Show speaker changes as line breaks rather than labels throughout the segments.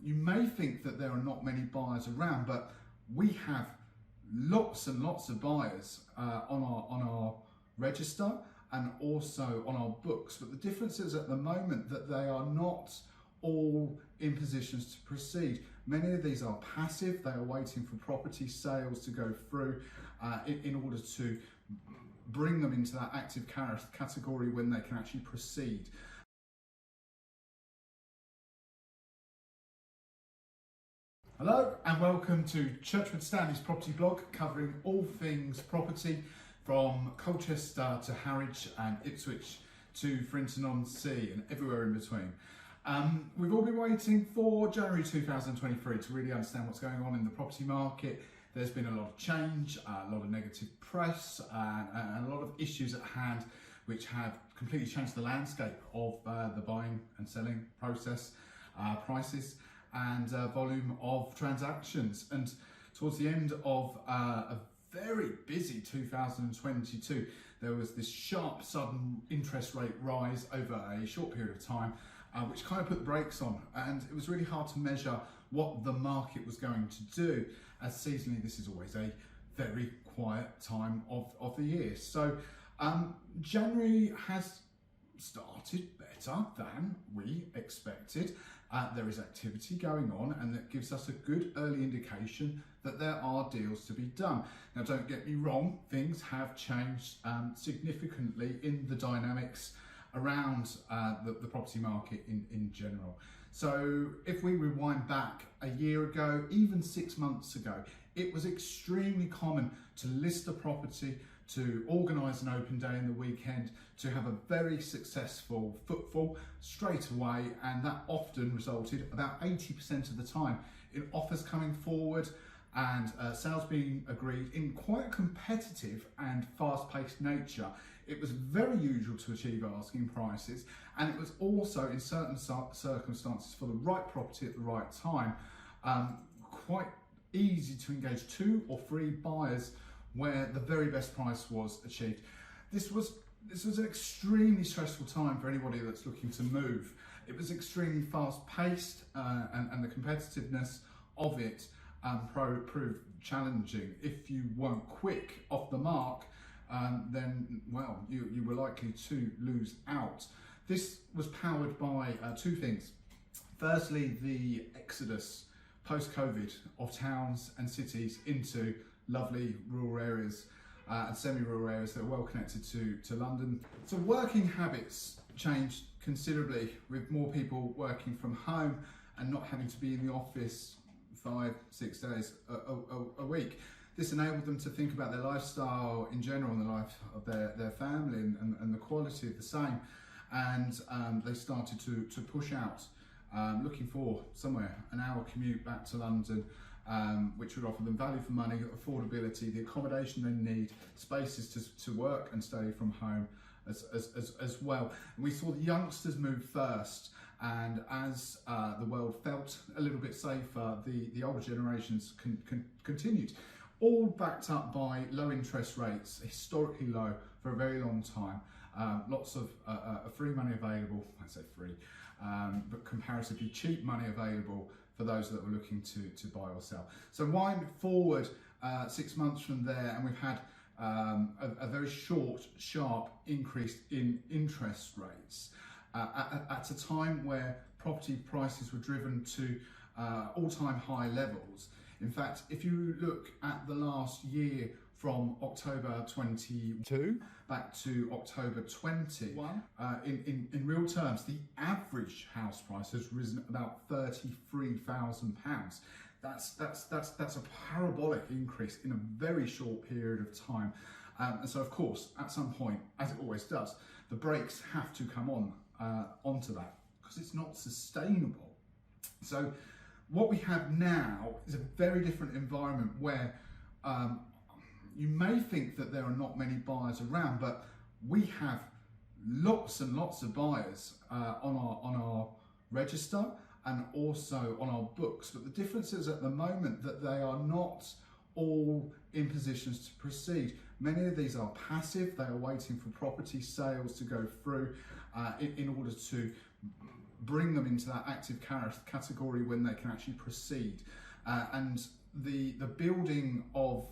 you may think that there are not many buyers around, but we have lots and lots of buyers on our register and also on our books. But the difference is at the moment that they are not all in positions to proceed. Many of these are passive. They are waiting for property sales to go through in order to bring them into that active category when they can actually proceed. Hello and welcome to Churchwood Stanley's property blog, covering all things property from Colchester to Harwich and Ipswich to Frinton-on-Sea and everywhere in between. We've all been waiting for January 2023 to really understand what's going on in the property market. There's been a lot of change, a lot of negative press and a lot of issues at hand which have completely changed the landscape of the buying and selling process, prices and volume of transactions. And towards the end of a very busy 2022, there was this sharp sudden interest rate rise over a short period of time, which kind of put the brakes on, and it was really hard to measure what the market was going to do, as seasonally this is always a very quiet time of the year. So January has started better than we expected. There is activity going on, and that gives us a good early indication that there are deals to be done. Now, don't get me wrong, things have changed significantly in the dynamics around the property market in general. So if we rewind back a year ago, even 6 months ago, it was extremely common to list a property, to organise an open day in the weekend, to have a very successful footfall straight away, and that often resulted about 80% of the time in offers coming forward and sales being agreed in quite a competitive and fast-paced nature. It was very usual to achieve asking prices, and it was also, in certain circumstances, for the right property at the right time, quite easy to engage 2 or 3 buyers where the very best price was achieved. This was an extremely stressful time for anybody that's looking to move. It was extremely fast-paced, and the competitiveness of it proved challenging. If you weren't quick off the mark, then, well, you were likely to lose out. This was powered by 2 things. Firstly, the exodus post-COVID of towns and cities into lovely rural areas and semi-rural areas that are well connected to London. So working habits changed considerably, with more people working from home and not having to be in the office 5-6 days a week. This enabled them to think about their lifestyle in general and the life of their family and the quality of the same. And they started to push out, looking for somewhere an hour commute back to London, which would offer them value for money, affordability, the accommodation they need, spaces to work and study from home as well. And we saw the youngsters move first, and as the world felt a little bit safer, the older generations continued, all backed up by low interest rates, historically low for a very long time. Lots of free money available, I say free, but comparatively cheap money available for those that were looking to buy or sell. So wind forward 6 months from there, and we've had a very short, sharp increase in interest rates at a time where property prices were driven to all-time high levels. In fact, if you look at the last year, from October 22 back to October 21, in real terms, the average house price has risen about £33,000. That's a parabolic increase in a very short period of time. And so, of course, at some point, as it always does, the brakes have to come onto that, because it's not sustainable. So what we have now is a very different environment where you may think that there are not many buyers around, but we have lots and lots of buyers on our register and also on our books. But the difference is at the moment that they are not all in positions to proceed. Many of these are passive. They are waiting for property sales to go through in order to bring them into that active category when they can actually proceed. And the building of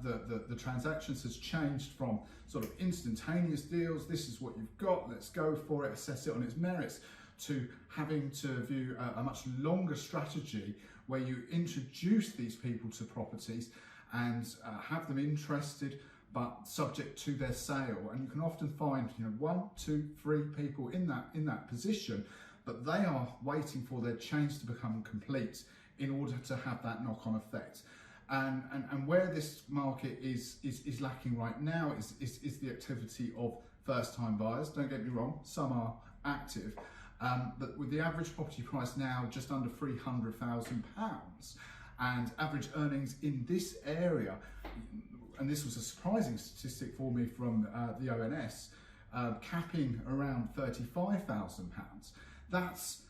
the transactions has changed from sort of instantaneous deals, this is what you've got, let's go for it, assess it on its merits, to having to view a much longer strategy where you introduce these people to properties and have them interested but subject to their sale. And you can often find, you know, 1, 2, 3 people in that position, but they are waiting for their chains to become complete in order to have that knock-on effect. And where this market is lacking right now is the activity of first-time buyers. Don't get me wrong, some are active, but with the average property price now just under £300,000 and average earnings in this area, and this was a surprising statistic for me from the ONS, capping around £35,000. That's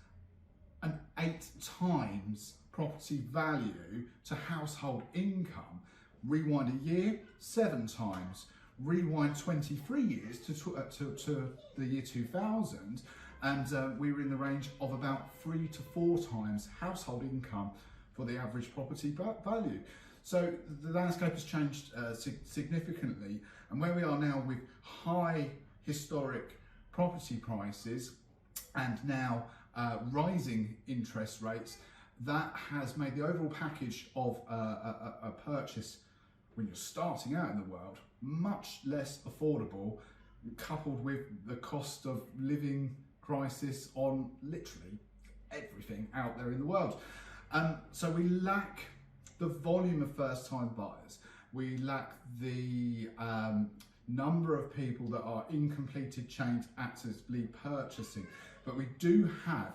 an 8 times property value to household income. Rewind a year, 7 times. Rewind 23 years to the year 2000, and we were in the range of about 3 to 4 times household income for the average property value. So the landscape has changed significantly, and where we are now with high historic property prices and now rising interest rates, that has made the overall package of a purchase when you're starting out in the world much less affordable, coupled with the cost of living crisis on literally everything out there in the world. So we lack the volume of first-time buyers. We lack the number of people that are in completed chains actively purchasing. But we do have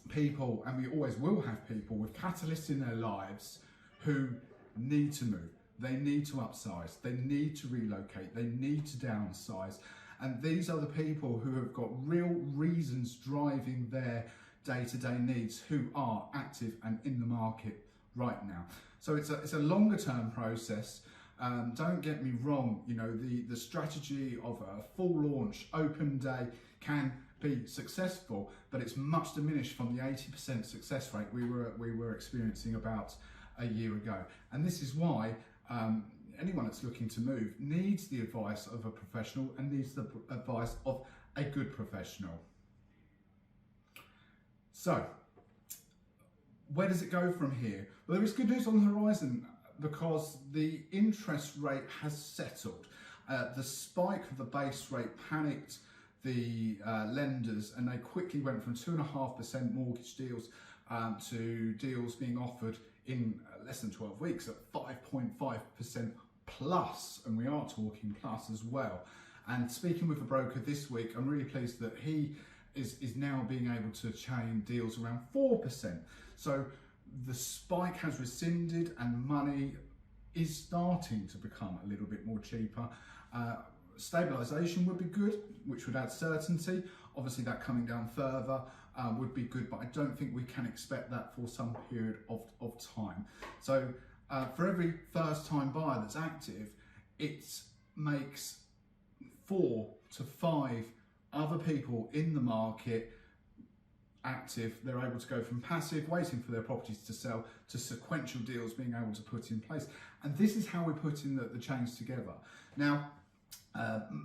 people, and we always will have people with catalysts in their lives who need to move. They need to upsize, they need to relocate, they need to downsize. And these are the people who have got real reasons driving their day-to-day needs, who are active and in the market right now. So it's a longer term process. Don't get me wrong, you know, the strategy of a full launch open day can be successful, but it's much diminished from the 80% success rate we were experiencing about a year ago. And this is why anyone that's looking to move needs the advice of a professional and needs the advice of a good professional. So, where does it go from here? Well, there is good news on the horizon because the interest rate has settled. The spike of the base rate panicked the lenders, and they quickly went from 2.5% mortgage deals to deals being offered in less than 12 weeks at 5.5% plus, and we are talking plus as well. And speaking with a broker this week, I'm really pleased that he is now being able to chain deals around 4%. So the spike has rescinded and money is starting to become a little bit more cheaper. Stabilisation would be good, which would add certainty. Obviously that coming down further would be good, but I don't think we can expect that for some period of time. So for every first time buyer that's active, it makes 4 to 5 other people in the market active. They're able to go from passive, waiting for their properties to sell, to sequential deals being able to put in place. And this is how we're putting the chains together. Now,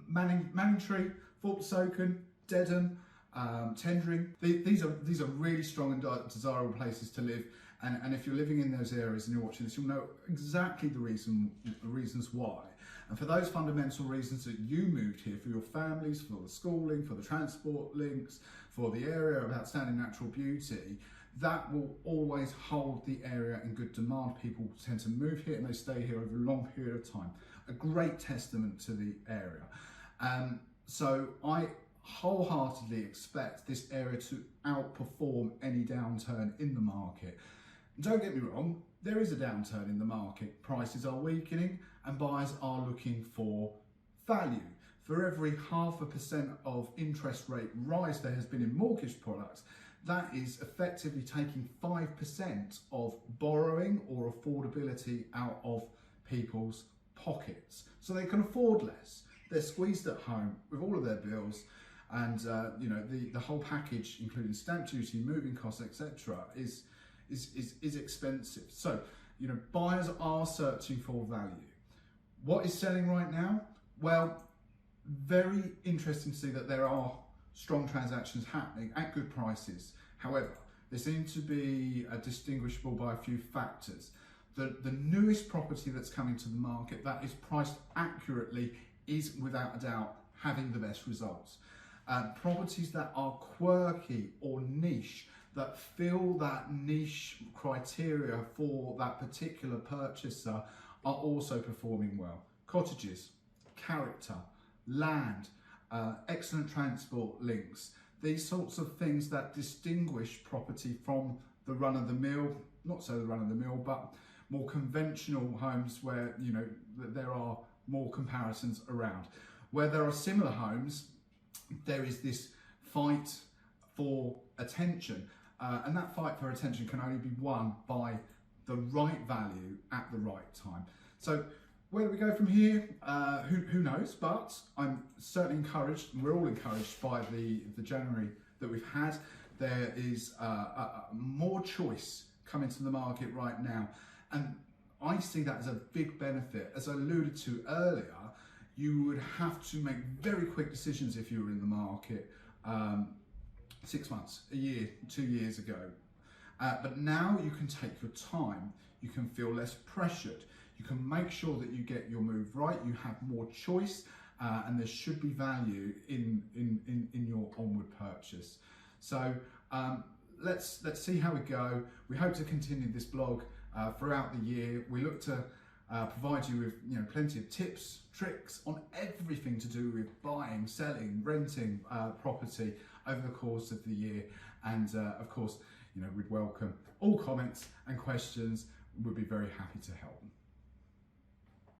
Manning Tree, Fort Soken, Dedham, Tendring, these are really strong and desirable places to live. And if you're living in those areas and you're watching this, you'll know exactly the reasons why. And for those fundamental reasons that you moved here, for your families, for the schooling, for the transport links, for the area of outstanding natural beauty, that will always hold the area in good demand. People tend to move here and they stay here over a long period of time. A great testament to the area. So I wholeheartedly expect this area to outperform any downturn in the market. Don't get me wrong, there is a downturn in the market. Prices are weakening and buyers are looking for value. For every 0.5% of interest rate rise there has been in mortgage products, that is effectively taking 5% of borrowing or affordability out of people's pockets. So they can afford less. They're squeezed at home with all of their bills, and you know, the whole package, including stamp duty, moving costs, etc., is expensive. So, you know, buyers are searching for value. What is selling right now? Well, very interesting to see that there are strong transactions happening at good prices. However, they seem to be distinguishable by a few factors. The newest property that's coming to the market that is priced accurately is without a doubt having the best results. Properties that are quirky or niche, that fill that niche criteria for that particular purchaser, are also performing well. Cottages, character, land, excellent transport links, these sorts of things that distinguish property from the run-of-the-mill, not so the run-of-the-mill, but more conventional homes where, you know, there are more comparisons around. Where there are similar homes, there is this fight for attention, and that fight for attention can only be won by the right value at the right time. So where do we go from here? Who knows, but I'm certainly encouraged, and we're all encouraged by the January that we've had. There is more choice coming to the market right now, and I see that as a big benefit. As I alluded to earlier, you would have to make very quick decisions if you were in the market 6 months, a year, 2 years ago. But now you can take your time, you can feel less pressured, you can make sure that you get your move right, you have more choice, and there should be value in your onward purchase. So let's see how we go. We hope to continue this blog throughout the year. We look to provide you with, you know, plenty of tips, tricks on everything to do with buying, selling, renting property over the course of the year. And of course, you know, we'd welcome all comments and questions. We'd be very happy to help.